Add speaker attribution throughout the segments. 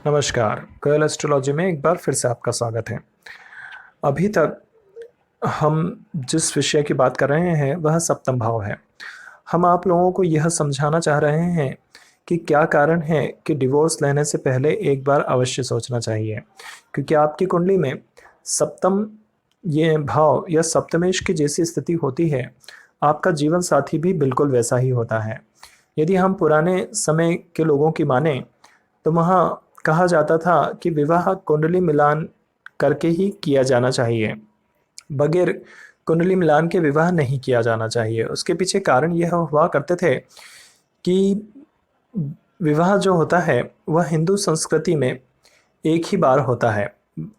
Speaker 1: नमस्कार। Curl astrology में एक बार फिर से आपका स्वागत है। अभी तक हम जिस विषय की बात कर रहे हैं वह सप्तम भाव है। हम आप लोगों को यह समझाना चाह रहे हैं कि क्या कारण है कि डिवोर्स लेने से पहले एक बार अवश्य सोचना चाहिए, क्योंकि आपकी कुंडली में सप्तम ये भाव या सप्तमेश की जैसी स्थिति होती है, आपका जीवन साथी भी बिल्कुल वैसा ही होता है। यदि हम पुराने समय के लोगों की माने तो वहाँ कहा जाता था कि विवाह कुंडली मिलान करके ही किया जाना चाहिए, बगैर कुंडली मिलान के विवाह नहीं किया जाना चाहिए। उसके पीछे कारण यह हुआ करते थे कि विवाह जो होता है वह हिंदू संस्कृति में एक ही बार होता है।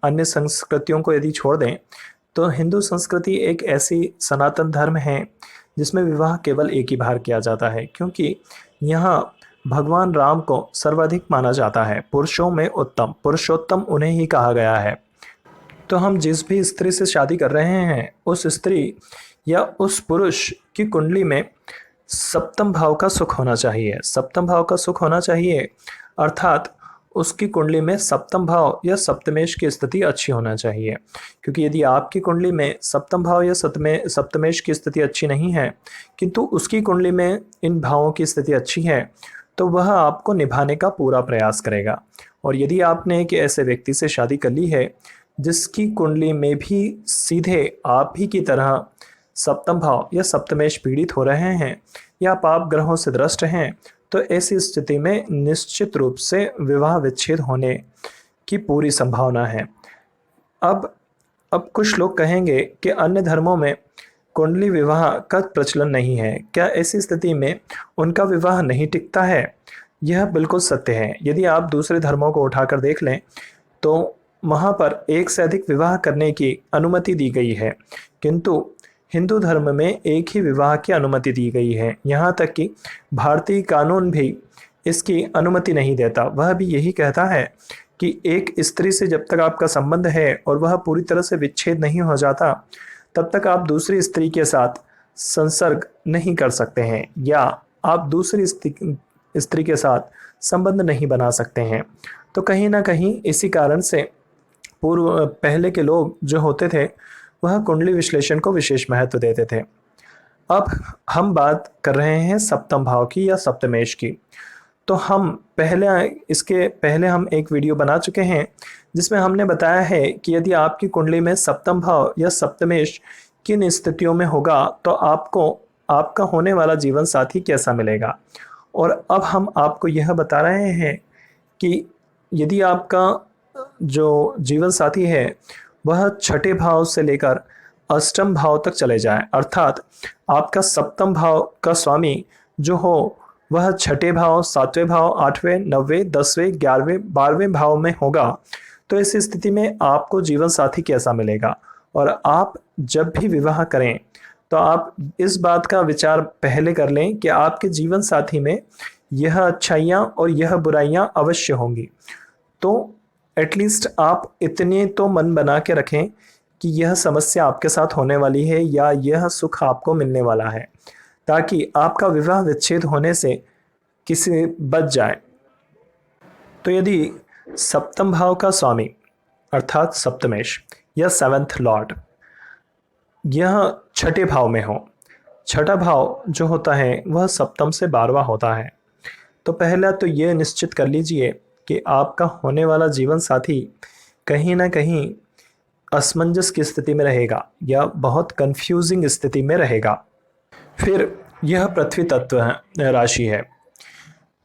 Speaker 1: अन्य संस्कृतियों को यदि छोड़ दें तो हिंदू संस्कृति एक ऐसी सनातन धर्म है जिसमें विवाह केवल एक ही बार किया जाता है, क्योंकि यहाँ भगवान राम को सर्वाधिक माना जाता है। पुरुषों में उत्तम पुरुषोत्तम उन्हें ही कहा गया है। तो हम जिस भी स्त्री से शादी कर रहे हैं उस स्त्री या उस पुरुष की कुंडली में सप्तम भाव का सुख होना चाहिए। सप्तम भाव का सुख होना चाहिए अर्थात उसकी कुंडली में सप्तम भाव या सप्तमेश की स्थिति अच्छी होना चाहिए, क्योंकि यदि आपकी कुंडली में सप्तम भाव या सप्तमेश की स्थिति अच्छी नहीं है किंतु उसकी कुंडली में इन भावों की स्थिति अच्छी है तो वह आपको निभाने का पूरा प्रयास करेगा। और यदि आपने एक ऐसे व्यक्ति से शादी कर ली है जिसकी कुंडली में भी सीधे आप ही की तरह सप्तम भाव या सप्तमेश पीड़ित हो रहे हैं या पाप ग्रहों से ग्रस्त हैं, तो ऐसी स्थिति में निश्चित रूप से विवाह विच्छेद होने की पूरी संभावना है। अब कुछ लोग कहेंगे कि अन्य धर्मों में कुंडली विवाह का प्रचलन नहीं है, क्या ऐसी स्थिति में उनका विवाह नहीं टिकता है? यह बिल्कुल सत्य है। यदि आप दूसरे धर्मों को उठाकर देख लें तो वहाँ पर एक से अधिक विवाह करने की अनुमति दी गई है, किंतु हिंदू धर्म में एक ही विवाह की अनुमति दी गई है। यहाँ तक कि भारतीय कानून भी इसकी अनुमति नहीं देता। वह भी यही कहता है कि एक स्त्री से जब तक आपका संबंध है और वह पूरी तरह से विच्छेद नहीं हो जाता तब तक आप दूसरी स्त्री के साथ संसर्ग नहीं कर सकते हैं या आप दूसरी स्त्री के साथ संबंध नहीं बना सकते हैं। तो कहीं ना कहीं इसी कारण से पहले के लोग जो होते थे वह कुंडली विश्लेषण को विशेष महत्व देते थे। अब हम बात कर रहे हैं सप्तम भाव की या सप्तमेश की। तो हम इसके पहले हम एक वीडियो बना चुके हैं जिसमें हमने बताया है कि यदि आपकी कुंडली में सप्तम भाव या सप्तमेश किन स्थितियों में होगा तो आपको आपका होने वाला जीवन साथी कैसा मिलेगा। और अब हम आपको यह बता रहे हैं कि यदि आपका जो जीवन साथी है वह छठे भाव से लेकर अष्टम भाव तक चले जाए, अर्थात आपका सप्तम भाव का स्वामी जो हो वह छठे भाव, सातवें भाव, आठवें, नौवें, 10वें, 11वें, 12वें भाव में होगा, तो इस स्थिति में आपको जीवन साथी कैसा मिलेगा। और आप जब भी विवाह करें तो आप इस बात का विचार पहले कर लें कि आपके जीवन साथी में यह अच्छाइयाँ और यह बुराइयाँ अवश्य होंगी। तो एटलीस्ट आप इतने तो मन बना के रखें कि यह समस्या आपके साथ होने वाली है या यह सुख आपको मिलने वाला है, ताकि आपका विवाह विच्छेद होने से किसी बच जाए। तो यदि सप्तम भाव का स्वामी अर्थात सप्तमेश या सेवेंथ लॉर्ड यह छठे भाव में हो, छठा भाव जो होता है वह सप्तम से 12वां होता है, तो पहला तो यह निश्चित कर लीजिए कि आपका होने वाला जीवन साथी कहीं ना कहीं असमंजस की स्थिति में रहेगा या बहुत कंफ्यूजिंग स्थिति में रहेगा। फिर यह पृथ्वी तत्व राशि है।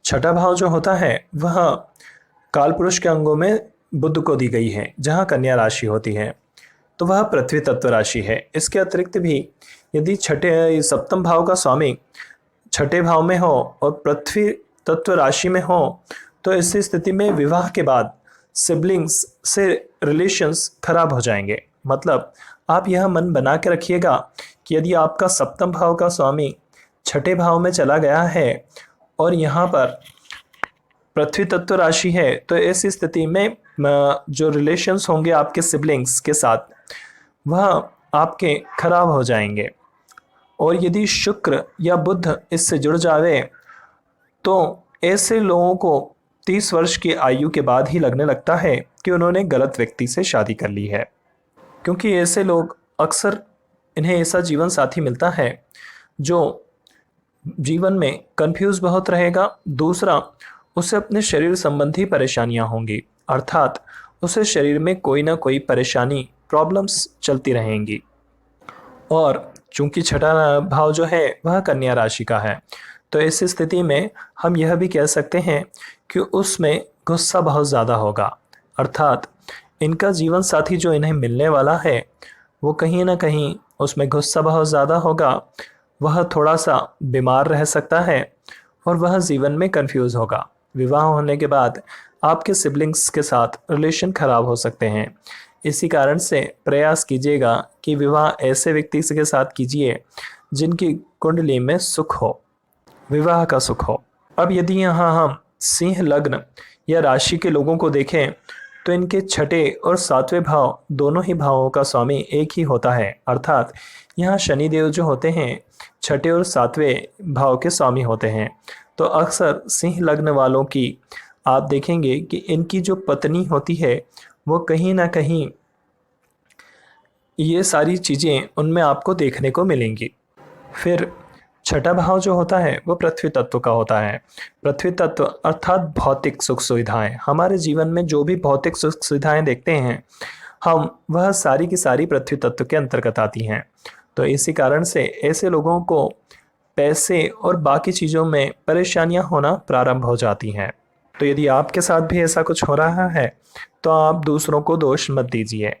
Speaker 1: छठा भाव जो होता है वह कालपुरुष के अंगों में बुध को दी गई है, जहाँ कन्या राशि होती है, तो वह पृथ्वी तत्व राशि है। इसके अतिरिक्त भी यदि सप्तम भाव का स्वामी छठे भाव में हो और पृथ्वी तत्व राशि में हो तो इस स्थिति में विवाह के बाद सिबलिंग्स से रिलेशंस खराब हो जाएंगे। मतलब आप यह मन बना के रखिएगा कि यदि आपका सप्तम भाव का स्वामी छठे भाव में चला गया है और यहाँ पर पृथ्वी तत्व राशि है तो इस स्थिति में जो रिलेशंस होंगे आपके सिबलिंग्स के साथ वह आपके खराब हो जाएंगे। और यदि शुक्र या बुध इससे जुड़ जावे तो ऐसे लोगों को 30 वर्ष की आयु के बाद ही लगने लगता है कि उन्होंने गलत व्यक्ति से शादी कर ली है, क्योंकि ऐसे लोग अक्सर, इन्हें ऐसा जीवन साथी मिलता है जो जीवन में कंफ्यूज बहुत रहेगा। दूसरा, उसे अपने शरीर संबंधी परेशानियां होंगी, अर्थात उसे शरीर में कोई ना कोई परेशानी, प्रॉब्लम्स चलती रहेंगी। और चूंकि छठा भाव जो है वह कन्या राशि का है, तो इस स्थिति में हम यह भी कह सकते हैं कि उसमें गुस्सा बहुत ज़्यादा होगा, अर्थात इनका जीवन साथी जो इन्हें मिलने वाला है वो कहीं ना कहीं उसमें गुस्सा बहुत ज़्यादा होगा, वह थोड़ा सा बीमार रह सकता है और वह जीवन में कंफ्यूज होगा। विवाह होने के बाद आपके सिबलिंग्स के साथ रिलेशन खराब हो सकते हैं। इसी कारण से प्रयास कीजिएगा कि विवाह ऐसे व्यक्ति के साथ कीजिए जिनकी कुंडली में सुख हो, विवाह का सुख हो। अब यदि यहाँ हम सिंह लग्न या राशि के लोगों को देखें तो इनके छठे और सातवें भाव, दोनों ही भावों का स्वामी एक ही होता है, अर्थात यहाँ शनिदेव जो होते हैं छठे और सातवें भाव के स्वामी होते हैं। तो अक्सर सिंह लग्न वालों की आप देखेंगे कि इनकी जो पत्नी होती है वो कहीं ना कहीं ये सारी चीज़ें उनमें आपको देखने को मिलेंगी। फिर छठा भाव जो होता है वो पृथ्वी तत्व का होता है। पृथ्वी तत्व अर्थात भौतिक सुख सुविधाएं, हमारे जीवन में जो भी भौतिक सुख सुविधाएं देखते हैं हम, वह सारी की सारी पृथ्वी तत्व के अंतर्गत आती हैं। तो इसी कारण से ऐसे लोगों को पैसे और बाकी चीज़ों में परेशानियां होना प्रारंभ हो जाती हैं। तो यदि आपके साथ भी ऐसा कुछ हो रहा है तो आप दूसरों को दोष मत दीजिए,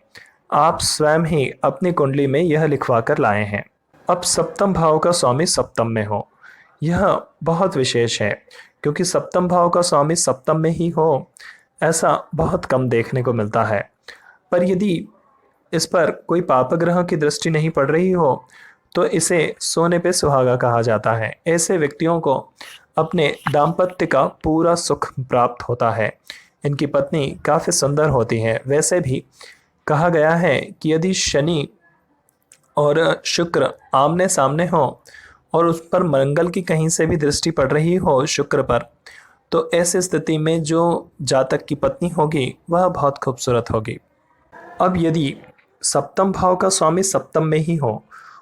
Speaker 1: आप स्वयं ही अपनी कुंडली में यह लिखवा कर लाए हैं। अब सप्तम भाव का स्वामी सप्तम में हो, यह बहुत विशेष है, क्योंकि सप्तम भाव का स्वामी सप्तम में ही हो ऐसा बहुत कम देखने को मिलता है। पर यदि इस पर कोई पाप ग्रह की दृष्टि नहीं पड़ रही हो तो इसे सोने पे सुहागा कहा जाता है। ऐसे व्यक्तियों को अपने दाम्पत्य का पूरा सुख प्राप्त होता है। इनकी पत्नी काफ़ी सुंदर होती है। वैसे भी कहा गया है कि यदि शनि और शुक्र आमने सामने हो और उस पर मंगल की कहीं से भी दृष्टि पड़ रही हो शुक्र पर, तो ऐसी स्थिति में जो जातक की पत्नी होगी वह बहुत खूबसूरत होगी। अब यदि सप्तम भाव का स्वामी सप्तम में ही हो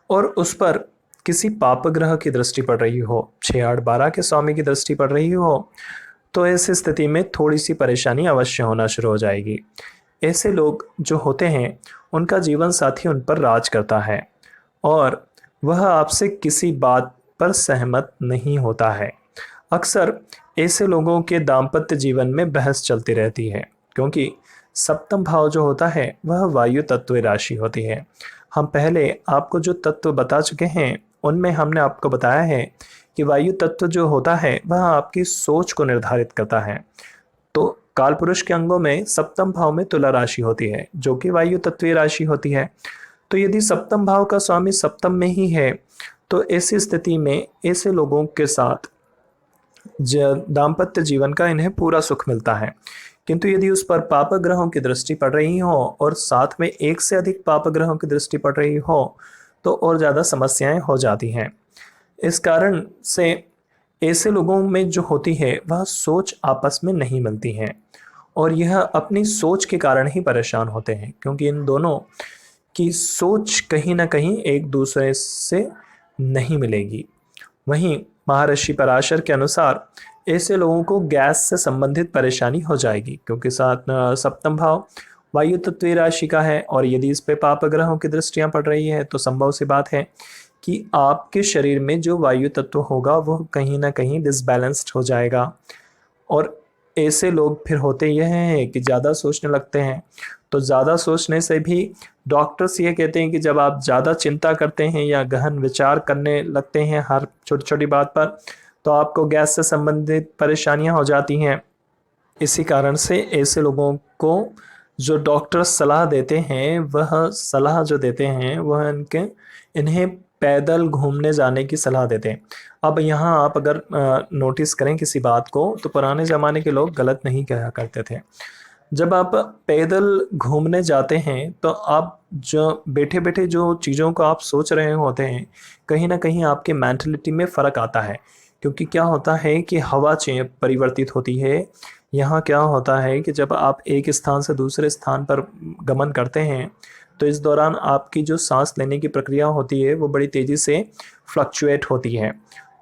Speaker 1: और उस पर किसी पाप ग्रह की दृष्टि पड़ रही हो, 6, 8, 12 के स्वामी की दृष्टि पड़ रही हो, तो ऐसी स्थिति में थोड़ी सी परेशानी अवश्य होना शुरू हो जाएगी। ऐसे लोग जो होते हैं उनका जीवन साथी उन पर राज करता है और वह आपसे किसी बात पर सहमत नहीं होता है। अक्सर ऐसे लोगों के दाम्पत्य जीवन में बहस चलती रहती है, क्योंकि सप्तम भाव जो होता है वह वायु तत्व राशि होती है। हम पहले आपको जो तत्व बता चुके हैं उनमें हमने आपको बताया है कि वायु तत्व जो होता है वह आपकी सोच को निर्धारित करता है। तो काल पुरुष के अंगों में सप्तम भाव में तुला राशि होती है जो कि वायु तत्वीय राशि होती है। तो यदि सप्तम भाव का स्वामी सप्तम में ही है तो ऐसी स्थिति में ऐसे लोगों के साथ दाम्पत्य जीवन का इन्हें पूरा सुख मिलता है। किंतु यदि उस पर पाप ग्रहों की दृष्टि पड़ रही हो और साथ में एक से अधिक पाप ग्रहों की दृष्टि पड़ रही हो तो और ज़्यादा समस्याएं हो जाती हैं। इस कारण से ऐसे लोगों में जो होती है वह सोच आपस में नहीं मिलती है और यह अपनी सोच के कारण ही परेशान होते हैं, क्योंकि इन दोनों की सोच कहीं ना कहीं एक दूसरे से नहीं मिलेगी। वहीं महर्षि पराशर के अनुसार ऐसे लोगों को गैस से संबंधित परेशानी हो जाएगी, क्योंकि सप्तम भाव वायु तत्वीय राशि का है और यदि इस पे पाप ग्रहों की दृष्टियां पड़ रही है तो संभव सी बात है कि आपके शरीर में जो वायु तत्व होगा वह कहीं ना कहीं डिसबैलेंस्ड हो जाएगा। और ऐसे लोग फिर होते यह हैं कि ज़्यादा सोचने लगते हैं। तो ज़्यादा सोचने से भी डॉक्टर्स ये कहते हैं कि जब आप ज़्यादा चिंता करते हैं या गहन विचार करने लगते हैं हर छोटी छोटी बात पर, तो आपको गैस से संबंधित परेशानियां हो जाती हैं। इसी कारण से ऐसे लोगों को जो डॉक्टर सलाह देते हैं वह सलाह जो देते हैं वह इन्हें पैदल घूमने जाने की सलाह देते हैं। अब यहाँ आप अगर नोटिस करें किसी बात को तो पुराने ज़माने के लोग गलत नहीं कहा करते थे। जब आप पैदल घूमने जाते हैं तो आप जो बैठे बैठे जो चीज़ों को आप सोच रहे होते हैं कहीं ना कहीं आपके मेंटलिटी में फ़र्क आता है, क्योंकि क्या होता है कि हवा परिवर्तित होती है यहाँ क्या होता है कि जब आप एक स्थान से दूसरे स्थान पर गमन करते हैं तो इस दौरान आपकी जो सांस लेने की प्रक्रिया होती है वो बड़ी तेज़ी से फ्लक्चुएट होती है।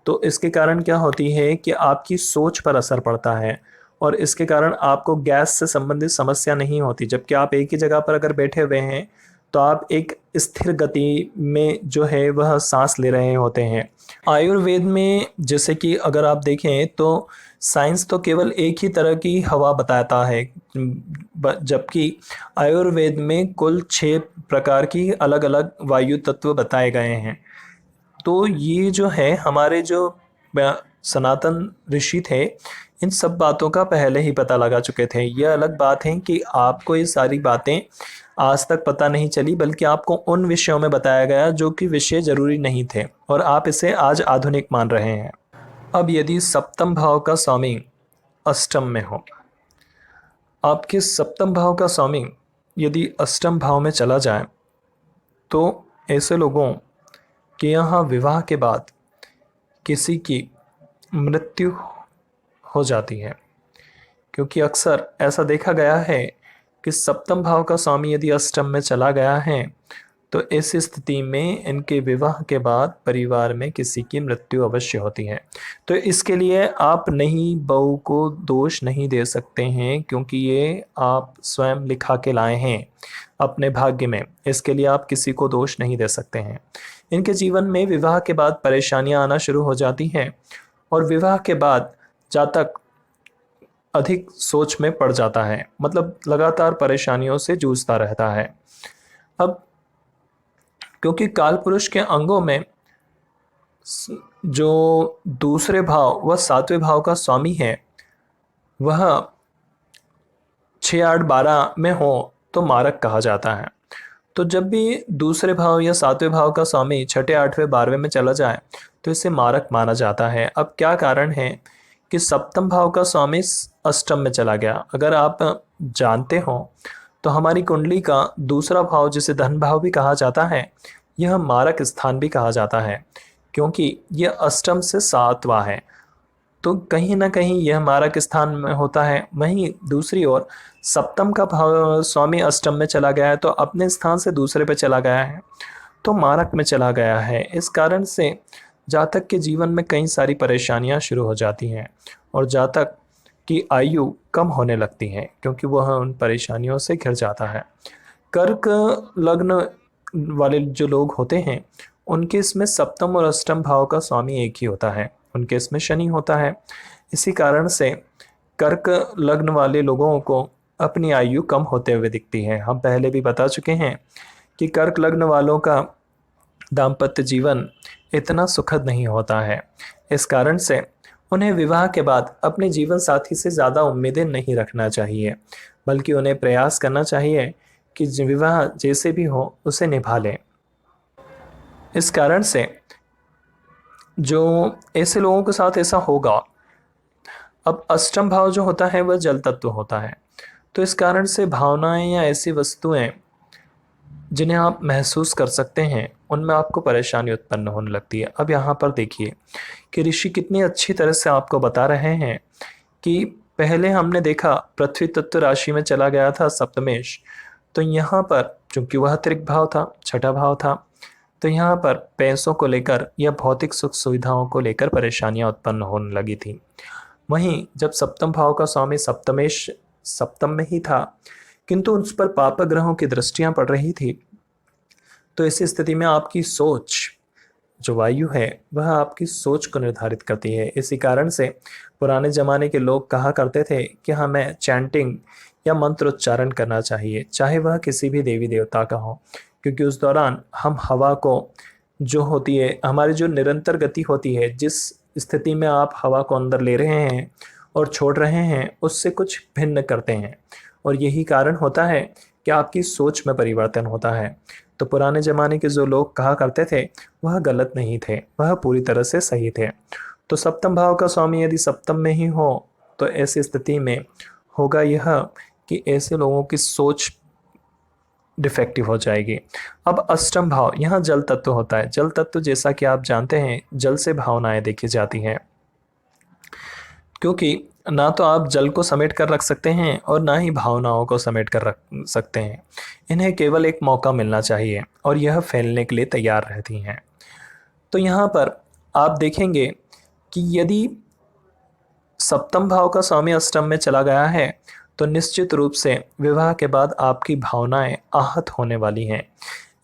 Speaker 1: तो इसके कारण क्या होती है कि आपकी सोच पर असर पड़ता है और इसके कारण आपको गैस से संबंधित समस्या नहीं होती। जबकि आप एक ही जगह पर अगर बैठे हुए हैं तो आप एक स्थिर गति में जो है वह सांस ले रहे होते हैं। आयुर्वेद में जैसे कि अगर आप देखें तो साइंस तो केवल एक ही तरह की हवा बताता है, जबकि आयुर्वेद में कुल 6 प्रकार की अलग अलग वायु तत्व बताए गए हैं। तो ये जो है हमारे जो सनातन ऋषि थे, इन सब बातों का पहले ही पता लगा चुके थे। यह अलग बात है कि आपको ये सारी बातें आज तक पता नहीं चली, बल्कि आपको उन विषयों में बताया गया जो कि विषय जरूरी नहीं थे और आप इसे आज आधुनिक मान रहे हैं। अब यदि सप्तम भाव का स्वामी अष्टम में हो, आपके सप्तम भाव का स्वामी यदि अष्टम भाव में चला जाए तो ऐसे लोगों के यहाँ विवाह के बाद किसी की मृत्यु हो जाती है। क्योंकि अक्सर ऐसा देखा गया है कि सप्तम भाव का स्वामी यदि अष्टम में चला गया है तो इस स्थिति में इनके विवाह के बाद परिवार में किसी की मृत्यु अवश्य होती है। तो इसके लिए आप नई बहू को दोष नहीं दे सकते हैं, क्योंकि ये आप स्वयं लिखा के लाए हैं अपने भाग्य में। इसके लिए आप किसी को दोष नहीं दे सकते हैं। इनके जीवन में विवाह के बाद परेशानियां आना शुरू हो जाती हैं और विवाह के बाद जातक अधिक सोच में पड़ जाता है, मतलब लगातार परेशानियों से जूझता रहता है। अब क्योंकि काल पुरुष के अंगों में जो दूसरे भाव व सातवें भाव का स्वामी है वह 6, 8, 12 में हो तो मारक कहा जाता है। तो जब भी दूसरे भाव या सातवें भाव का स्वामी 6, 8वें, 12वें में चला जाए तो इसे मारक माना जाता है। अब क्या कारण है कि सप्तम भाव का स्वामी अष्टम में चला गया? अगर आप जानते हो तो हमारी कुंडली का दूसरा भाव, जिसे धन भाव भी कहा जाता है, यह मारक स्थान भी कहा जाता है, क्योंकि यह अष्टम से 7वां है। तो कहीं ना कहीं यह मारक स्थान में होता है। वहीं दूसरी ओर सप्तम का भाव स्वामी अष्टम में चला गया है तो अपने स्थान से दूसरे पे चला गया है, तो मारक में चला गया है। इस कारण से जातक के जीवन में कई सारी परेशानियां शुरू हो जाती हैं और जातक की आयु कम होने लगती है, क्योंकि वह उन परेशानियों से घिर जाता है। कर्क लग्न वाले जो लोग होते हैं उनके इसमें सप्तम और अष्टम भाव का स्वामी एक ही होता है, उनके इसमें शनि होता है। इसी कारण से कर्क लग्न वाले लोगों को अपनी आयु कम होते हुए दिखती है। हम पहले भी बता चुके हैं कि कर्क लग्न वालों का दाम्पत्य जीवन इतना सुखद नहीं होता है। इस कारण से उन्हें विवाह के बाद अपने जीवन साथी से ज़्यादा उम्मीदें नहीं रखना चाहिए, बल्कि उन्हें प्रयास करना चाहिए कि विवाह जैसे भी हो उसे निभा लें। इस कारण से जो ऐसे लोगों के साथ ऐसा होगा। अब अष्टम भाव जो होता है वह जल तत्व होता है, तो इस कारण से भावनाएं या ऐसी वस्तुएं जिन्हें आप महसूस कर सकते हैं उनमें आपको परेशानी उत्पन्न होने लगती है। अब यहाँ पर देखिए कि ऋषि कितनी अच्छी तरह से आपको बता रहे हैं कि पहले हमने देखा पृथ्वी तत्व राशि में चला गया था सप्तमेश, तो यहाँ पर चूंकि वह त्रिक भाव था, छठा भाव था, तो यहाँ पर पैसों को लेकर या भौतिक सुख सुविधाओं को लेकर परेशानियां उत्पन्न होने लगी थी। वहीं जब सप्तम भाव का स्वामी सप्तमेश सप्तम में ही था, किंतु उस पर पाप ग्रहों की दृष्टियां पड़ रही थी, तो इस स्थिति में आपकी सोच जो वायु है वह आपकी सोच को निर्धारित करती है। इसी कारण से पुराने जमाने के लोग कहा करते थे कि हमें चैंटिंग या मंत्र उच्चारण करना चाहिए, चाहे वह किसी भी देवी देवता का हो, क्योंकि उस दौरान हम हवा को जो होती है, हमारी जो निरंतर गति होती है, जिस स्थिति में आप हवा को अंदर ले रहे हैं और छोड़ रहे हैं, उससे कुछ भिन्न करते हैं और यही कारण होता है कि आपकी सोच में परिवर्तन होता है। तो पुराने ज़माने के जो लोग कहा करते थे वह गलत नहीं थे, वह पूरी तरह से सही थे। तो सप्तम भाव का स्वामी यदि सप्तम में ही हो तो ऐसी स्थिति में होगा यह कि ऐसे लोगों की सोच डिफेक्टिव हो जाएगी। अब अष्टम भाव, यहाँ जल तत्व होता है। जल तत्व जैसा कि आप जानते हैं जल से भावनाएं देखी जाती हैं, क्योंकि ना तो आप जल को समेट कर रख सकते हैं और ना ही भावनाओं को समेट कर रख सकते हैं। इन्हें केवल एक मौका मिलना चाहिए और यह फैलने के लिए तैयार रहती हैं। तो यहाँ पर आप देखेंगे कि यदि सप्तम भाव का स्वामी अष्टम में चला गया है तो निश्चित रूप से विवाह के बाद आपकी भावनाएं आहत होने वाली हैं।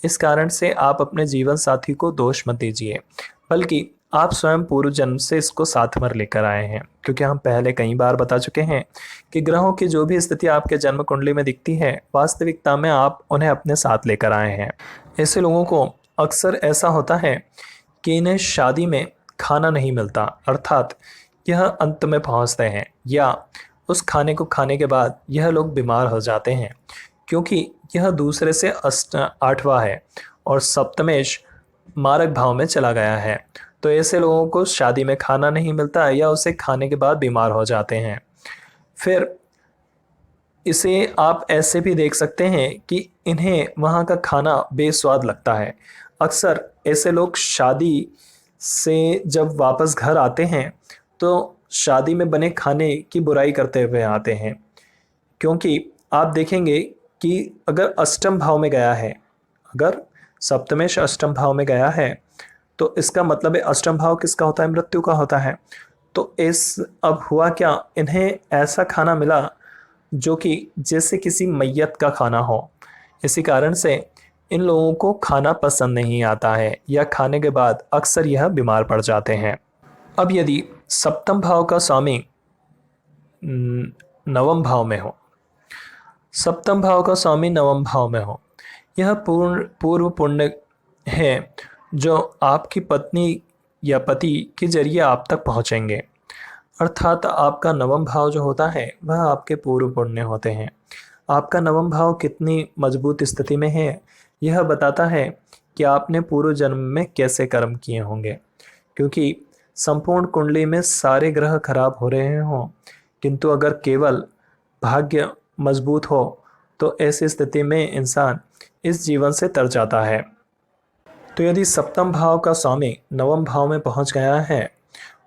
Speaker 1: इस कारण से आप अपने जीवन साथी को दोष मत दीजिए, बल्कि आप स्वयं पूर्व जन्म से इसको साथ में लेकर आए हैं। क्योंकि हम पहले कई बार बता चुके हैं कि ग्रहों की जो भी स्थिति आपके जन्म कुंडली में दिखती है, वास्तविकता में आप उन्हें अपने साथ लेकर आए हैं। ऐसे लोगों को अक्सर ऐसा होता है कि इन्हें शादी में खाना नहीं मिलता, अर्थात यह अंत में पहुंचते हैं, या उस खाने को खाने के बाद यह लोग बीमार हो जाते हैं, क्योंकि यह दूसरे से आठवां है और सप्तमेश मारक भाव में चला गया है। तो ऐसे लोगों को शादी में खाना नहीं मिलता या उसे खाने के बाद बीमार हो जाते हैं। फिर इसे आप ऐसे भी देख सकते हैं कि इन्हें वहाँ का खाना बेस्वाद लगता है। अक्सर ऐसे लोग शादी से जब वापस घर आते हैं तो शादी में बने खाने की बुराई करते हुए आते हैं, क्योंकि आप देखेंगे कि अगर अष्टम भाव में गया है, अगर सप्तमेश अष्टम भाव में गया है तो इसका मतलब है अष्टम भाव किसका होता है? मृत्यु का होता है। तो इस अब हुआ क्या, इन्हें ऐसा खाना मिला जो कि जैसे किसी मैयत का खाना हो। इसी कारण से इन लोगों को खाना पसंद नहीं आता है या खाने के बाद अक्सर यह बीमार पड़ जाते हैं। अब यदि सप्तम भाव का स्वामी नवम भाव में हो, सप्तम भाव का स्वामी नवम भाव में हो, यह पूर्व पुण्य है जो आपकी पत्नी या पति के जरिए आप तक पहुंचेंगे। अर्थात आपका नवम भाव जो होता है वह आपके पूर्व पुण्य होते हैं। आपका नवम भाव कितनी मजबूत स्थिति में है यह बताता है कि आपने पूर्व जन्म में कैसे कर्म किए होंगे। क्योंकि संपूर्ण कुंडली में सारे ग्रह खराब हो रहे हों, किंतु अगर केवल भाग्य मजबूत हो तो ऐसी स्थिति में इंसान इस जीवन से तर जाता है। तो यदि सप्तम भाव का स्वामी नवम भाव में पहुंच गया है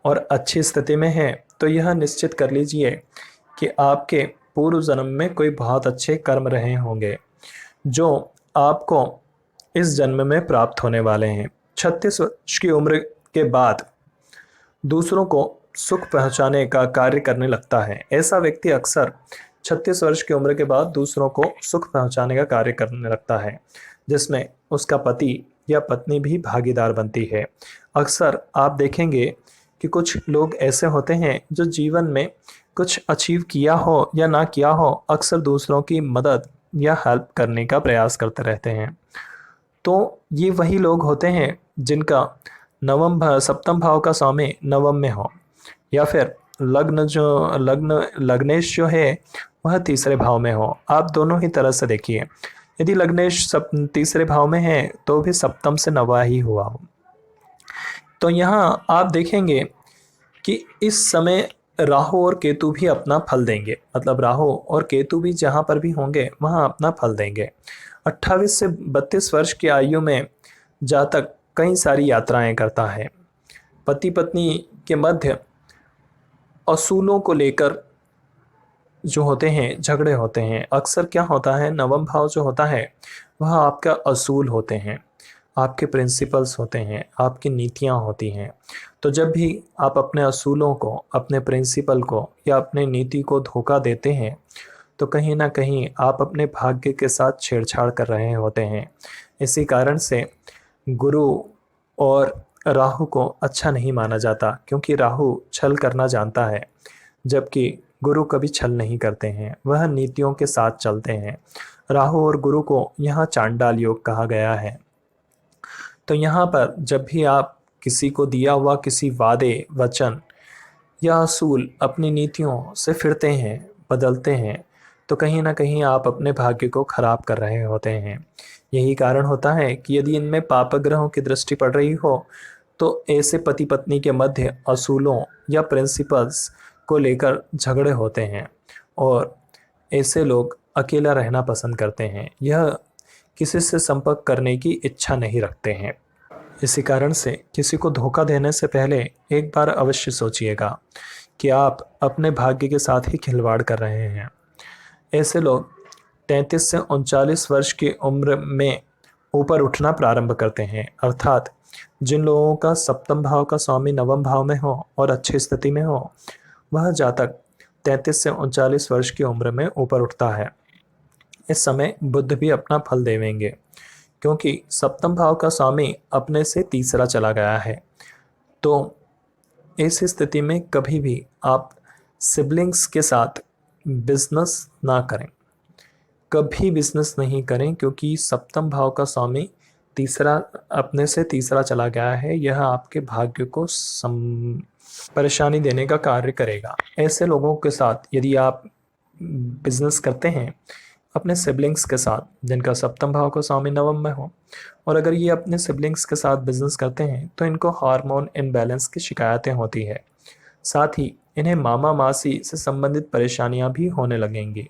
Speaker 1: और अच्छी स्थिति में है तो यह निश्चित कर लीजिए कि आपके पूर्व जन्म में कोई बहुत अच्छे कर्म रहे होंगे जो आपको इस जन्म में प्राप्त होने वाले हैं। 36 वर्ष की उम्र के बाद दूसरों को सुख पहुंचाने का कार्य करने लगता है। ऐसा व्यक्ति अक्सर 36 वर्ष की उम्र के बाद दूसरों को सुख पहुंचाने का कार्य करने लगता है, जिसमें उसका पति या पत्नी भी भागीदार बनती है। अक्सर आप देखेंगे कि कुछ लोग ऐसे होते हैं जो जीवन में कुछ अचीव किया हो या ना किया हो, अक्सर दूसरों की मदद या हेल्प करने का प्रयास करते रहते हैं। तो ये वही लोग होते हैं जिनका सप्तम भाव का स्वामी नवम में हो, या फिर लग्नेश जो है वह तीसरे भाव में हो। आप दोनों ही तरह से देखिए, यदि लग्नेश तीसरे भाव में है तो भी सप्तम से नवा ही हुआ हो। तो यहाँ आप देखेंगे कि इस समय राहु और केतु भी अपना फल देंगे, मतलब राहु और केतु भी जहाँ पर भी होंगे वहाँ अपना फल देंगे। 28 से 32 वर्ष की आयु में जातक कई सारी यात्राएं करता है। पति पत्नी के मध्य असूलों को लेकर जो होते हैं झगड़े होते हैं। अक्सर क्या होता है, नवम भाव जो होता है वह आपका असूल होते हैं, आपके प्रिंसिपल्स होते हैं, आपकी नीतियाँ होती हैं। तो जब भी आप अपने असूलों को, अपने प्रिंसिपल को या अपने नीति को धोखा देते हैं तो कहीं ना कहीं आप अपने भाग्य के साथ छेड़छाड़ कर रहे होते हैं। इसी कारण से गुरु और राहु को अच्छा नहीं माना जाता, क्योंकि राहु छल करना जानता है जबकि गुरु कभी छल नहीं करते हैं, वह नीतियों के साथ चलते हैं। राहु और गुरु को यहाँ चांडाल योग कहा गया है। तो यहाँ पर जब भी आप किसी को दिया हुआ किसी वादे, वचन या असूल अपनी नीतियों से फिरते हैं, बदलते हैं, तो कहीं ना कहीं आप अपने भाग्य को खराब कर रहे होते हैं। यही कारण होता है कि यदि इनमें पाप ग्रहों की दृष्टि पड़ रही हो तो ऐसे पति पत्नी के मध्य असूलों या प्रिंसिपल्स को लेकर झगड़े होते हैं और ऐसे लोग अकेला रहना पसंद करते हैं, यह किसी से संपर्क करने की इच्छा नहीं रखते हैं। इसी कारण से किसी को धोखा देने से पहले एक बार अवश्य सोचिएगा कि आप अपने भाग्य के साथ ही खिलवाड़ कर रहे हैं। ऐसे लोग 33 से 39 वर्ष की उम्र में ऊपर उठना प्रारंभ करते हैं, अर्थात जिन लोगों का सप्तम भाव का स्वामी नवम भाव में हो और अच्छी स्थिति में हो, वह जातक 33 से 39 वर्ष की उम्र में ऊपर उठता है। इस समय बुध भी अपना फल देवेंगे, क्योंकि सप्तम भाव का स्वामी अपने से तीसरा चला गया है। तो इस स्थिति में कभी भी आप सिबलिंग्स के साथ बिजनेस ना करें, कभी बिजनेस नहीं करें, क्योंकि सप्तम भाव का स्वामी तीसरा अपने से तीसरा चला गया है। यह आपके भाग्य को परेशानी देने का कार्य करेगा। ऐसे लोगों के साथ यदि आप बिजनेस करते हैं अपने सिबलिंग्स के साथ जिनका सप्तम भाव का स्वामी नवम में हो, और अगर ये अपने सिबलिंग्स के साथ बिजनेस करते हैं तो इनको हार्मोन इनबैलेंस की शिकायतें होती है। साथ ही इन्हें मामा मासी से संबंधित परेशानियां भी होने लगेंगी।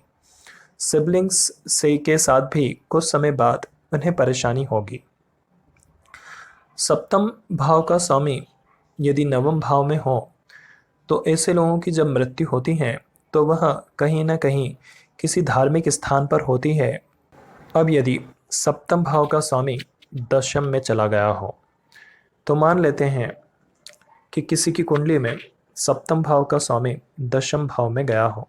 Speaker 1: सिबलिंग्स से के साथ भी कुछ समय बाद उन्हें परेशानी होगी। सप्तम भाव का स्वामी यदि नवम भाव में हो तो ऐसे लोगों की जब मृत्यु होती है तो वह कहीं ना कहीं किसी धार्मिक स्थान पर होती है। अब यदि सप्तम भाव का स्वामी दशम में चला गया हो, तो मान लेते हैं कि किसी की कुंडली में सप्तम भाव का स्वामी दशम भाव में गया हो,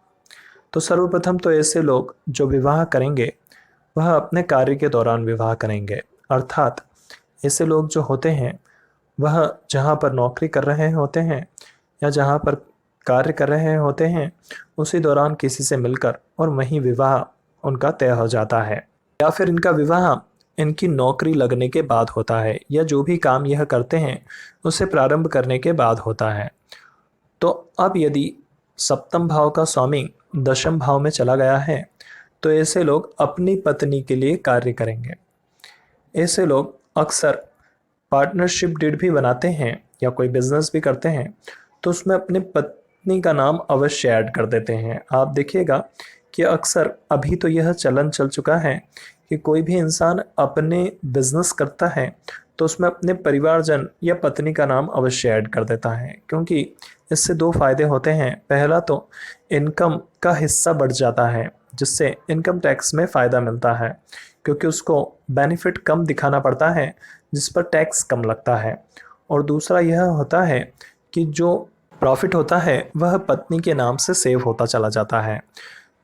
Speaker 1: तो सर्वप्रथम तो ऐसे लोग जो विवाह करेंगे वह अपने कार्य के दौरान विवाह करेंगे, अर्थात ऐसे लोग जो होते हैं वह जहाँ पर नौकरी कर रहे होते हैं या जहाँ पर कार्य कर रहे होते हैं उसी दौरान किसी से मिलकर और वहीं विवाह उनका तय हो जाता है, या फिर इनका विवाह इनकी नौकरी लगने के बाद होता है, या जो भी काम यह करते हैं उसे प्रारंभ करने के बाद होता है। तो अब यदि सप्तम भाव का स्वामी दशम भाव में चला गया है तो ऐसे लोग अपनी पत्नी के लिए कार्य करेंगे। ऐसे लोग अक्सर पार्टनरशिप डीड भी बनाते हैं या कोई बिजनेस भी करते हैं तो उसमें अपनी पत्नी का नाम अवश्य ऐड कर देते हैं। आप देखिएगा कि अक्सर अभी तो यह चलन चल चुका है कि कोई भी इंसान अपने बिजनेस करता है तो उसमें अपने परिवारजन या पत्नी का नाम अवश्य ऐड कर देता है, क्योंकि इससे दो फायदे होते हैं। पहला तो इनकम का हिस्सा बढ़ जाता है, जिससे इनकम टैक्स में फ़ायदा मिलता है, क्योंकि उसको बेनिफिट कम दिखाना पड़ता है जिस पर टैक्स कम लगता है। और दूसरा यह होता है कि जो प्रॉफिट होता है वह पत्नी के नाम से सेव होता चला जाता है।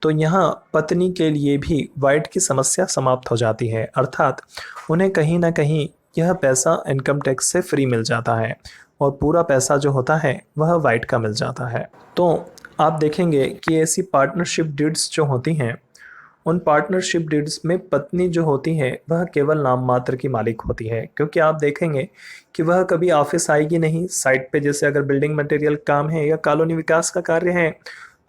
Speaker 1: तो यहाँ पत्नी के लिए भी वाइट की समस्या समाप्त हो जाती है, अर्थात उन्हें कहीं ना कहीं यह पैसा इनकम टैक्स से फ्री मिल जाता है और पूरा पैसा जो होता है वह वाइट का मिल जाता है। तो आप देखेंगे कि ऐसी पार्टनरशिप डीड्स जो होती हैं उन पार्टनरशिप डीड्स में पत्नी जो होती है वह केवल नाम मात्र की मालिक होती है, क्योंकि आप देखेंगे कि वह कभी ऑफिस आएगी नहीं। साइट पे जैसे अगर बिल्डिंग मटेरियल काम है या कॉलोनी विकास का कार्य है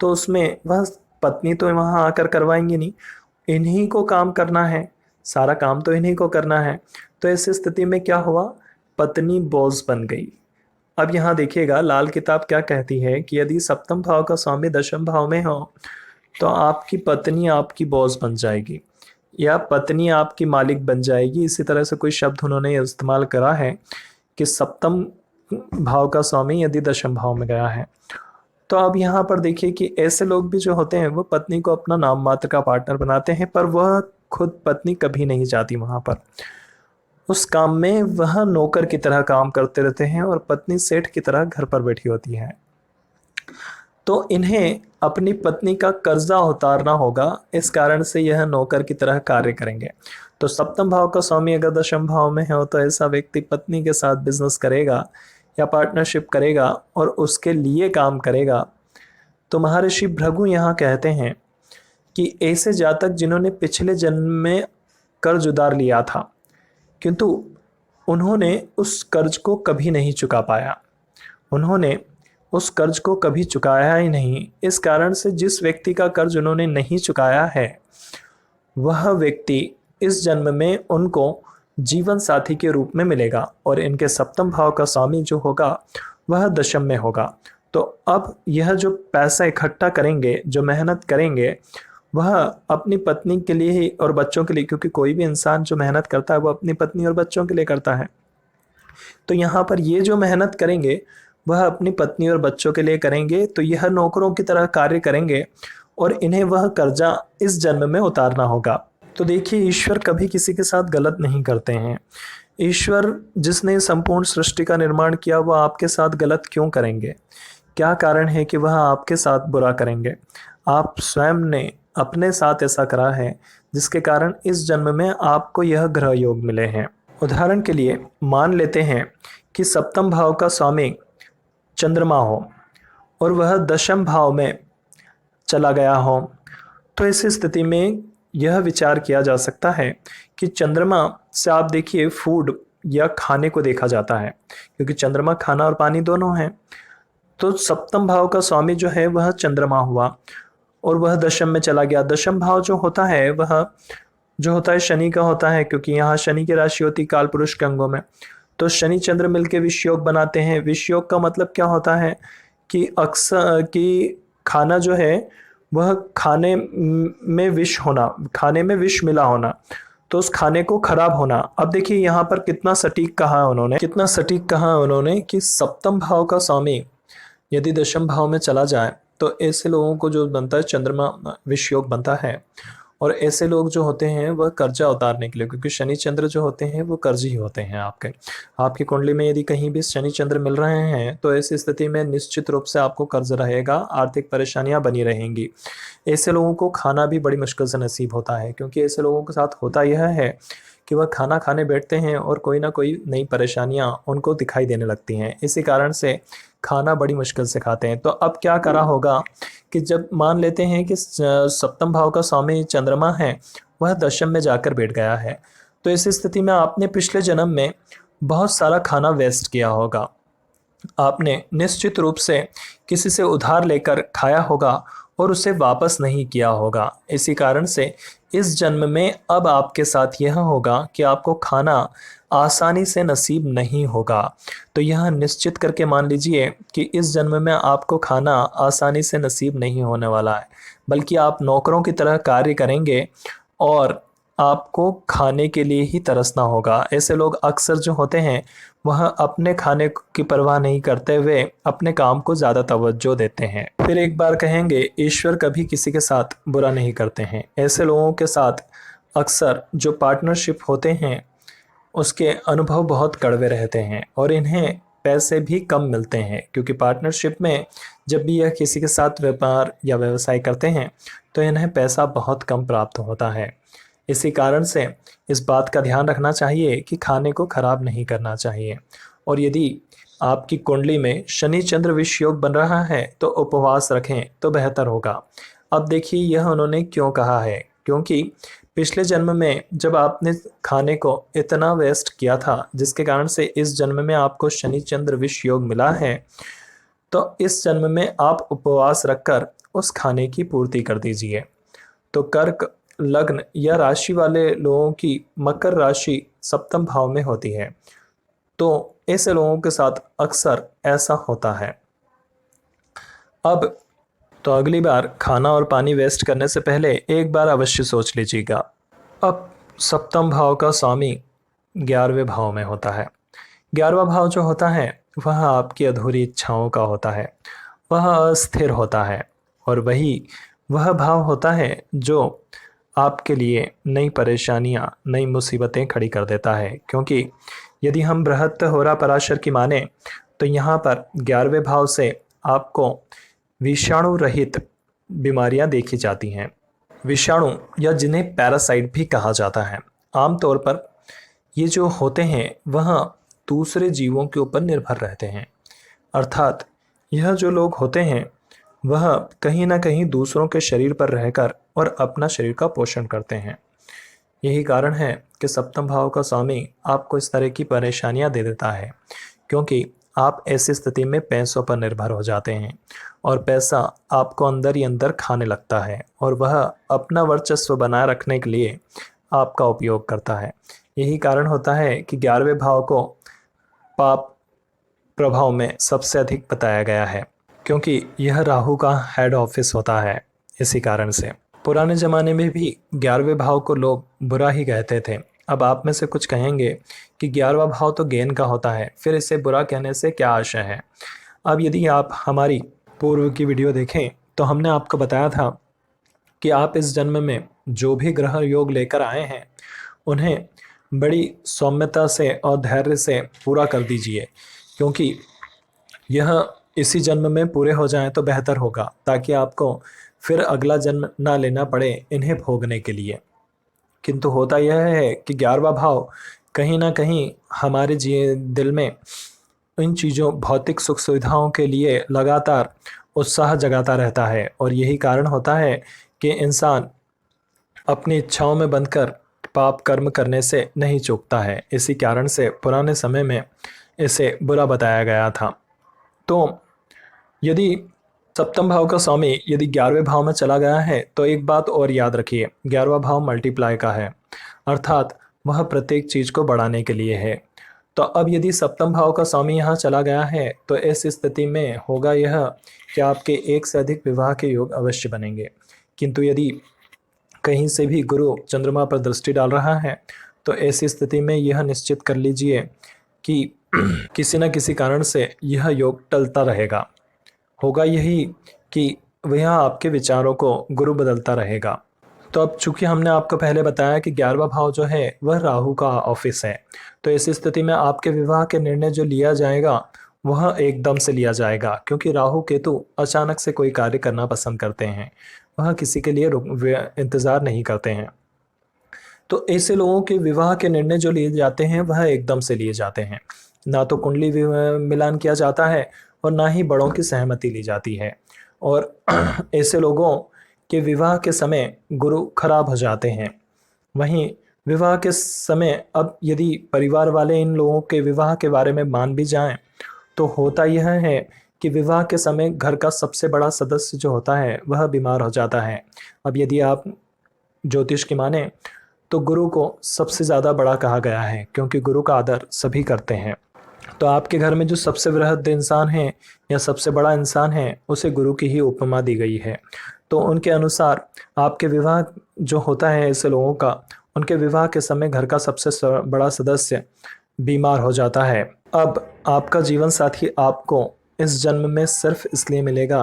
Speaker 1: तो उसमें वह पत्नी तो वहाँ आकर करवाएंगी नहीं, इन्हीं को काम करना है, सारा काम तो इन्हीं को करना है। तो ऐसी स्थिति में क्या हुआ, पत्नी बॉस बन गई। अब यहाँ देखिएगा लाल किताब क्या कहती है कि यदि सप्तम भाव का स्वामी दशम भाव में हो तो आपकी पत्नी आपकी बॉस बन जाएगी या पत्नी आपकी मालिक बन जाएगी। इसी तरह से कोई शब्द उन्होंने इस्तेमाल करा है कि सप्तम भाव का स्वामी यदि दशम भाव में गया है। तो अब यहाँ पर देखिए कि ऐसे लोग भी जो होते हैं वो पत्नी को अपना नाम मात्र का पार्टनर बनाते हैं, पर वह खुद पत्नी कभी नहीं जाती वहाँ पर। उस काम में वह नौकर की तरह काम करते रहते हैं और पत्नी सेठ की तरह घर पर बैठी होती है। तो इन्हें अपनी पत्नी का कर्जा उतारना होगा, इस कारण से यह नौकर की तरह कार्य करेंगे। तो सप्तम भाव का स्वामी अगर दशम भाव में हो तो ऐसा व्यक्ति पत्नी के साथ बिजनेस करेगा या पार्टनरशिप करेगा और उसके लिए काम करेगा। तो महर्षि भृगु यहाँ कहते हैं कि ऐसे जातक जिन्होंने पिछले जन्म में कर्ज उधार लिया था किंतु उन्होंने उस कर्ज को कभी नहीं चुका पाया, उन्होंने उस कर्ज को कभी चुकाया ही नहीं, इस कारण से जिस व्यक्ति का कर्ज उन्होंने नहीं चुकाया है वह व्यक्ति इस जन्म में उनको जीवन साथी के रूप में मिलेगा और इनके सप्तम भाव का स्वामी जो होगा वह दशम में होगा। तो अब यह जो पैसा इकट्ठा करेंगे, जो मेहनत करेंगे, वह अपनी पत्नी के लिए ही और बच्चों के लिए, क्योंकि कोई भी इंसान जो मेहनत करता है वो अपनी पत्नी और बच्चों के लिए करता है। तो यहाँ पर ये जो मेहनत करेंगे वह अपनी पत्नी और बच्चों के लिए करेंगे तो यह नौकरों की तरह कार्य करेंगे और इन्हें वह कर्जा इस जन्म में उतारना होगा। तो देखिए, ईश्वर कभी किसी के साथ गलत नहीं करते हैं। ईश्वर जिसने संपूर्ण सृष्टि का निर्माण किया वह आपके साथ गलत क्यों करेंगे? क्या कारण है कि वह आपके साथ बुरा करेंगे? आप स्वयं ने अपने साथ ऐसा करा है जिसके कारण इस जन्म में आपको यह ग्रह योग मिले हैं। उदाहरण के लिए मान लेते हैं कि सप्तम भाव का स्वामी चंद्रमा हो और वह दशम भाव में चला गया हो, तो इस स्थिति में यह विचार किया जा सकता है कि चंद्रमा से आप देखिए फूड या खाने को देखा जाता है, क्योंकि चंद्रमा खाना और पानी दोनों है। तो सप्तम भाव का स्वामी जो है वह चंद्रमा हुआ और वह दशम में चला गया। दशम भाव जो होता है वह जो होता है शनि का होता है, क्योंकि यहाँ शनि की राशि होती है काल पुरुष के अंगों में। तो शनि चंद्र मिलके विषयोग बनाते हैं। विषयोग का मतलब क्या होता है कि अक्सर कि खाना जो है वह खाने में विष होना, खाने में विष मिला होना, तो उस खाने को खराब होना। अब देखिए यहाँ पर कितना सटीक कहा है उन्होंने, कितना सटीक कहा है उन्होंने कि सप्तम भाव का स्वामी यदि दशम भाव में चला जाए तो ऐसे लोगों को जो बनता है चंद्रमा विष योग बनता है। और ऐसे लोग जो होते हैं वह कर्जा उतारने के लिए, क्योंकि शनि चंद्र जो होते हैं वो कर्ज ही होते हैं आपकी कुंडली में यदि कहीं भी शनि चंद्र मिल रहे हैं तो ऐसी स्थिति में निश्चित रूप से आपको कर्ज रहेगा, आर्थिक परेशानियां बनी रहेंगी। ऐसे लोगों को खाना भी बड़ी मुश्किल से नसीब होता है, क्योंकि ऐसे लोगों के साथ होता यह है कि वह खाना खाने बैठते हैं और कोई ना कोई नई परेशानियां उनको दिखाई देने लगती हैं। इसी कारण से खाना बड़ी मुश्किल से खाते हैं। तो अब क्या करा होगा कि जब मान लेते हैं कि सप्तम भाव का स्वामी चंद्रमा है वह दशम में जाकर बैठ गया है, तो इस स्थिति में आपने पिछले जन्म में बहुत सारा खाना वेस्ट किया होगा। आपने निश्चित रूप से किसी से उधार लेकर खाया होगा और उसे वापस नहीं किया होगा। इसी कारण से इस जन्म में अब आपके साथ यह होगा कि आपको खाना आसानी से नसीब नहीं होगा। तो यह निश्चित करके मान लीजिए कि इस जन्म में आपको खाना आसानी से नसीब नहीं होने वाला है, बल्कि आप नौकरों की तरह कार्य करेंगे और आपको खाने के लिए ही तरसना होगा। ऐसे लोग अक्सर जो होते हैं वह अपने खाने की परवाह नहीं करते हुए अपने काम को ज़्यादा तवज्जो देते हैं। फिर एक बार कहेंगे, ईश्वर कभी किसी के साथ बुरा नहीं करते हैं। ऐसे लोगों के साथ अक्सर जो पार्टनरशिप होते हैं उसके अनुभव बहुत कड़वे रहते हैं और इन्हें पैसे भी कम मिलते हैं, क्योंकि पार्टनरशिप में जब भी यह किसी के साथ व्यापार या व्यवसाय करते हैं तो इन्हें पैसा बहुत कम प्राप्त होता है। इसी कारण से इस बात का ध्यान रखना चाहिए कि खाने को खराब नहीं करना चाहिए। और यदि आपकी कुंडली में शनि चंद्र विष योग बन रहा है तो उपवास रखें तो बेहतर होगा। अब देखिए यह उन्होंने क्यों कहा है, क्योंकि पिछले जन्म में जब आपने खाने को इतना वेस्ट किया था जिसके कारण से इस जन्म में आपको शनि चंद्र विष योग मिला है, तो इस जन्म में आप उपवास रखकर उस खाने की पूर्ति कर दीजिए। तो कर्क लग्न या राशि वाले लोगों की मकर राशि सप्तम भाव में होती है, तो ऐसे लोगों के साथ अक्सर ऐसा होता है। अब तो अगली बार खाना और पानी वेस्ट करने से पहले एक बार अवश्य सोच लीजिएगा। अब सप्तम भाव का स्वामी 11वें भाव में होता है। 11वां भाव जो होता है वह आपकी अधूरी इच्छाओं का होता है, वह अस्थिर होता है और वह भाव होता है जो आपके लिए नई परेशानियां, नई मुसीबतें खड़ी कर देता है। क्योंकि यदि हम बृहत होरा पराशर की माने तो यहाँ पर 11वें भाव से आपको विषाणु रहित बीमारियां देखी जाती हैं। विषाणु या जिन्हें पैरासाइट भी कहा जाता है, आमतौर पर ये जो होते हैं वह दूसरे जीवों के ऊपर निर्भर रहते हैं। अर्थात यह जो लोग होते हैं वह कहीं ना कहीं दूसरों के शरीर पर रहकर और अपना शरीर का पोषण करते हैं। यही कारण है कि सप्तम भाव का स्वामी आपको इस तरह की परेशानियां दे देता है, क्योंकि आप ऐसी स्थिति में पैसों पर निर्भर हो जाते हैं और पैसा आपको अंदर ही अंदर खाने लगता है और वह अपना वर्चस्व बनाए रखने के लिए आपका उपयोग करता है। यही कारण होता है कि 11वें भाव को पाप प्रभाव में सबसे अधिक बताया गया है, क्योंकि यह राहु का हेड ऑफिस होता है। इसी कारण से पुराने ज़माने में भी 11वें भाव को लोग बुरा ही कहते थे। अब आप में से कुछ कहेंगे कि 11वां भाव तो गेन का होता है, फिर इसे बुरा कहने से क्या आशय है। अब यदि आप हमारी पूर्व की वीडियो देखें तो हमने आपको बताया था कि आप इस जन्म में जो भी ग्रह योग लेकर आए हैं उन्हें बड़ी सौम्यता से और धैर्य से पूरा कर दीजिए, क्योंकि यह इसी जन्म में पूरे हो जाएं तो बेहतर होगा, ताकि आपको फिर अगला जन्म ना लेना पड़े इन्हें भोगने के लिए। किंतु होता यह है कि 11वां भाव कहीं ना कहीं हमारे दिल में इन चीज़ों भौतिक सुख सुविधाओं के लिए लगातार उत्साह जगाता रहता है, और यही कारण होता है कि इंसान अपनी इच्छाओं में बंधकर पाप कर्म करने से नहीं चूकता है। इसी कारण से पुराने समय में इसे बुरा बताया गया था। तो यदि सप्तम भाव का स्वामी यदि 11वें भाव में चला गया है तो एक बात और याद रखिए, 11वां भाव मल्टीप्लाई का है, अर्थात वह प्रत्येक चीज को बढ़ाने के लिए है। तो अब यदि सप्तम भाव का स्वामी यहाँ चला गया है तो इस स्थिति में होगा यह कि आपके एक से अधिक विवाह के योग अवश्य बनेंगे। किंतु यदि कहीं से भी गुरु चंद्रमा पर दृष्टि डाल रहा है तो ऐसी स्थिति में यह निश्चित कर लीजिए कि किसी न किसी कारण से यह योग टलता रहेगा। होगा यही कि वह आपके विचारों को गुरु बदलता रहेगा। तो अब चूंकि हमने आपको पहले बताया कि 11वां भाव जो है वह राहु का ऑफिस है, तो ऐसी स्थिति में आपके विवाह के निर्णय जो लिया जाएगा वह एकदम से लिया जाएगा, क्योंकि राहु केतु अचानक से कोई कार्य करना पसंद करते हैं, वह किसी के लिए इंतजार नहीं करते हैं। तो ऐसे लोगों के विवाह के निर्णय जो लिए जाते हैं वह एकदम से लिए जाते हैं, ना तो कुंडली मिलान किया जाता है और ना ही बड़ों की सहमति ली जाती है। और ऐसे लोगों के विवाह के समय गुरु खराब हो जाते हैं। वहीं विवाह के समय अब यदि परिवार वाले इन लोगों के विवाह के बारे में मान भी जाएं तो होता यह है कि विवाह के समय घर का सबसे बड़ा सदस्य जो होता है वह बीमार हो जाता है। अब यदि आप ज्योतिष की माने तो गुरु को सबसे ज़्यादा बड़ा कहा गया है, क्योंकि गुरु का आदर सभी करते हैं। तो आपके घर में जो सबसे वृहद इंसान है या सबसे बड़ा इंसान है उसे गुरु की ही उपमा दी गई है। तो उनके अनुसार आपके विवाह जो होता है ऐसे लोगों का, उनके विवाह के समय घर का सबसे बड़ा सदस्य बीमार हो जाता है। अब आपका जीवन साथी आपको इस जन्म में सिर्फ इसलिए मिलेगा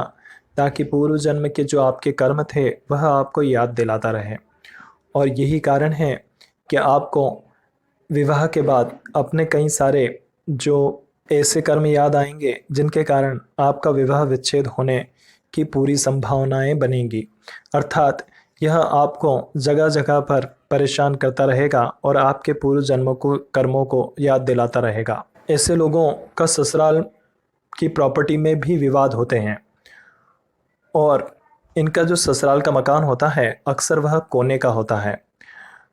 Speaker 1: ताकि पूर्व जन्म के जो आपके कर्म थे वह आपको याद दिलाता रहे, और यही कारण है कि आपको विवाह के बाद अपने कई सारे जो ऐसे कर्म याद आएंगे जिनके कारण आपका विवाह विच्छेद होने की पूरी संभावनाएं बनेंगी। अर्थात यह आपको जगह जगह पर परेशान करता रहेगा और आपके पूर्व जन्मों को कर्मों को याद दिलाता रहेगा। ऐसे लोगों का ससुराल की प्रॉपर्टी में भी विवाद होते हैं, और इनका जो ससुराल का मकान होता है अक्सर वह कोने का होता है।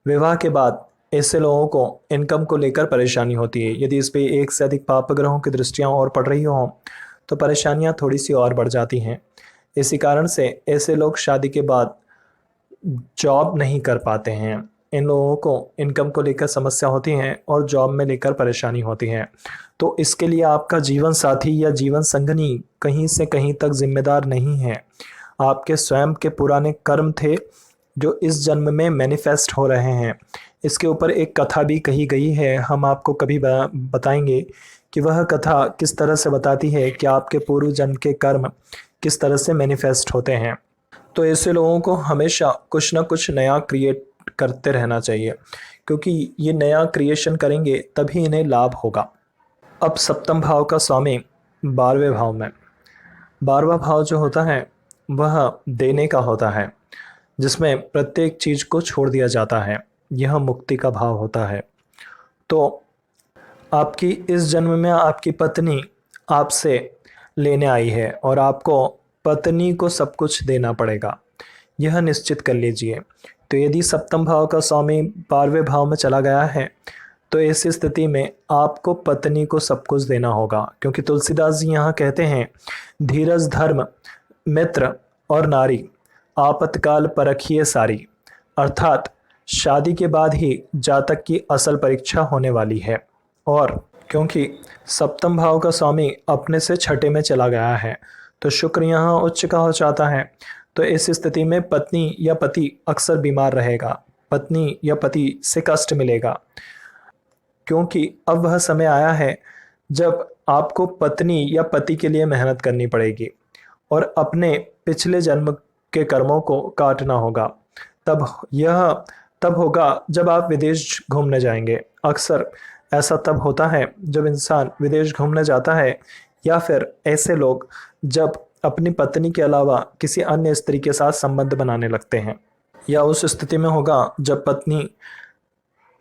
Speaker 1: विवाह के बाद ऐसे लोगों को इनकम को लेकर परेशानी होती है। यदि इस पे एक से अधिक पाप ग्रहों की दृष्टियां और पड़ रही हों तो परेशानियां थोड़ी सी और बढ़ जाती हैं। इसी कारण से ऐसे लोग शादी के बाद जॉब नहीं कर पाते हैं। इन लोगों को इनकम को लेकर समस्या होती है और जॉब में लेकर परेशानी होती है। तो इसके लिए आपका जीवन साथी या जीवन संगनी कहीं से कहीं तक जिम्मेदार नहीं है। आपके स्वयं के पुराने कर्म थे जो इस जन्म में मैनिफेस्ट हो रहे हैं। इसके ऊपर एक कथा भी कही गई है, हम आपको कभी बताएंगे कि वह कथा किस तरह से बताती है कि आपके पूर्व जन्म के कर्म किस तरह से मैनिफेस्ट होते हैं। तो ऐसे लोगों को हमेशा कुछ ना कुछ नया क्रिएट करते रहना चाहिए, क्योंकि ये नया क्रिएशन करेंगे तभी इन्हें लाभ होगा। अब सप्तम भाव का स्वामी 12वें भाव में, 12वां भाव जो होता है वह देने का होता है, जिसमें प्रत्येक चीज को छोड़ दिया जाता है। यह मुक्ति का भाव होता है। तो आपकी इस जन्म में आपकी पत्नी आपसे लेने आई है और आपको पत्नी को सब कुछ देना पड़ेगा, यह निश्चित कर लीजिए। तो यदि सप्तम भाव का स्वामी 12वें भाव में चला गया है तो ऐसी स्थिति में आपको पत्नी को सब कुछ देना होगा, क्योंकि तुलसीदास जी यहाँ कहते हैं, धीरज धर्म मित्र और नारी आपतकाल परखिए सारी। अर्थात शादी के बाद ही जातक की असल परीक्षा होने वाली है। और क्योंकि सप्तम भाव का स्वामी अपने से छठे में चला गया है तो शुक्र यहाँ उच्च का हो जाता है। तो इस स्थिति में पत्नी या पति अक्सर बीमार रहेगा, पत्नी या पति से कष्ट मिलेगा, क्योंकि अब वह समय आया है जब आपको पत्नी या पति के लिए मेहनत करनी पड़ेगी और अपने पिछले जन्म के कर्मों को काटना होगा। तब यह तब होगा जब आप विदेश घूमने जाएंगे। अक्सर ऐसा तब होता है जब इंसान विदेश घूमने जाता है, या फिर ऐसे लोग जब अपनी पत्नी के अलावा किसी अन्य स्त्री के साथ संबंध बनाने लगते हैं, या उस स्थिति में होगा जब पत्नी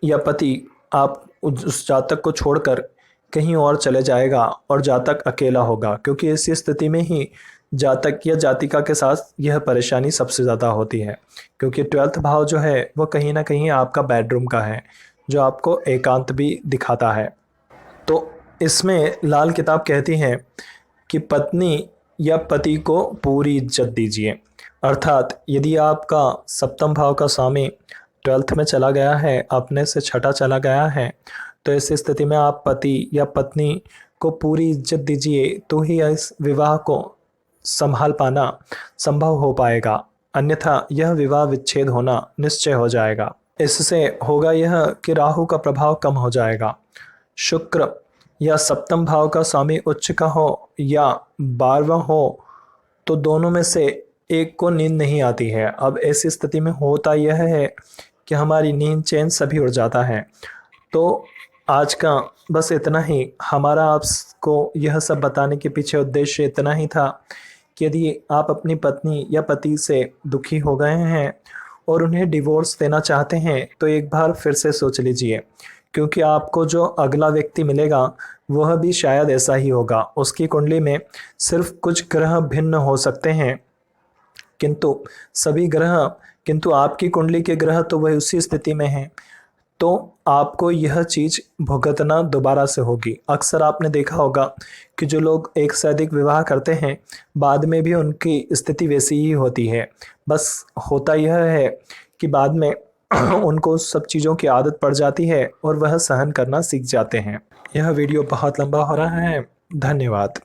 Speaker 1: या पति आप उस जातक को छोड़कर कहीं और चले जाएगा और जातक अकेला होगा, क्योंकि इसी स्थिति में ही जातक या जातिका के साथ यह परेशानी सबसे ज़्यादा होती है, क्योंकि 12th भाव जो है वो कहीं ना कहीं आपका बेडरूम का है, जो आपको एकांत भी दिखाता है। तो इसमें लाल किताब कहती है कि पत्नी या पति को पूरी इज्जत दीजिए। अर्थात यदि आपका सप्तम भाव का स्वामी 12th में चला गया है, अपने से छठा चला गया है, तो ऐसी स्थिति में आप पति या पत्नी को पूरी इज्जत दीजिए, तो ही इस विवाह को संभाल पाना संभव हो पाएगा। अन्यथा यह विवाह विच्छेद होना निश्चय हो जाएगा। इससे होगा यह कि राहु का प्रभाव कम हो जाएगा। शुक्र या सप्तम भाव का स्वामी उच्च का हो या 12वां हो, तो दोनों में से एक को नींद नहीं आती है। अब ऐसी स्थिति में होता यह है कि हमारी नींद चैन सभी उड़ जाता है। तो आज का बस इतना ही। हमारा आपको यह सब बताने के पीछे उद्देश्य इतना ही था कि यदि आप अपनी पत्नी या पति से दुखी हो गए हैं और उन्हें डिवोर्स देना चाहते हैं, तो एक बार फिर से सोच लीजिए, क्योंकि आपको जो अगला व्यक्ति मिलेगा वह भी शायद ऐसा ही होगा। उसकी कुंडली में सिर्फ कुछ ग्रह भिन्न हो सकते हैं, किंतु आपकी कुंडली के ग्रह तो वह उसी स्थिति में हैं। तो आपको यह चीज़ भुगतना दोबारा से होगी। अक्सर आपने देखा होगा कि जो लोग एक से अधिक विवाह करते हैं, बाद में भी उनकी स्थिति वैसी ही होती है। बस होता यह है कि बाद में उनको सब चीज़ों की आदत पड़ जाती है और वह सहन करना सीख जाते हैं। यह वीडियो बहुत लंबा हो रहा है। धन्यवाद।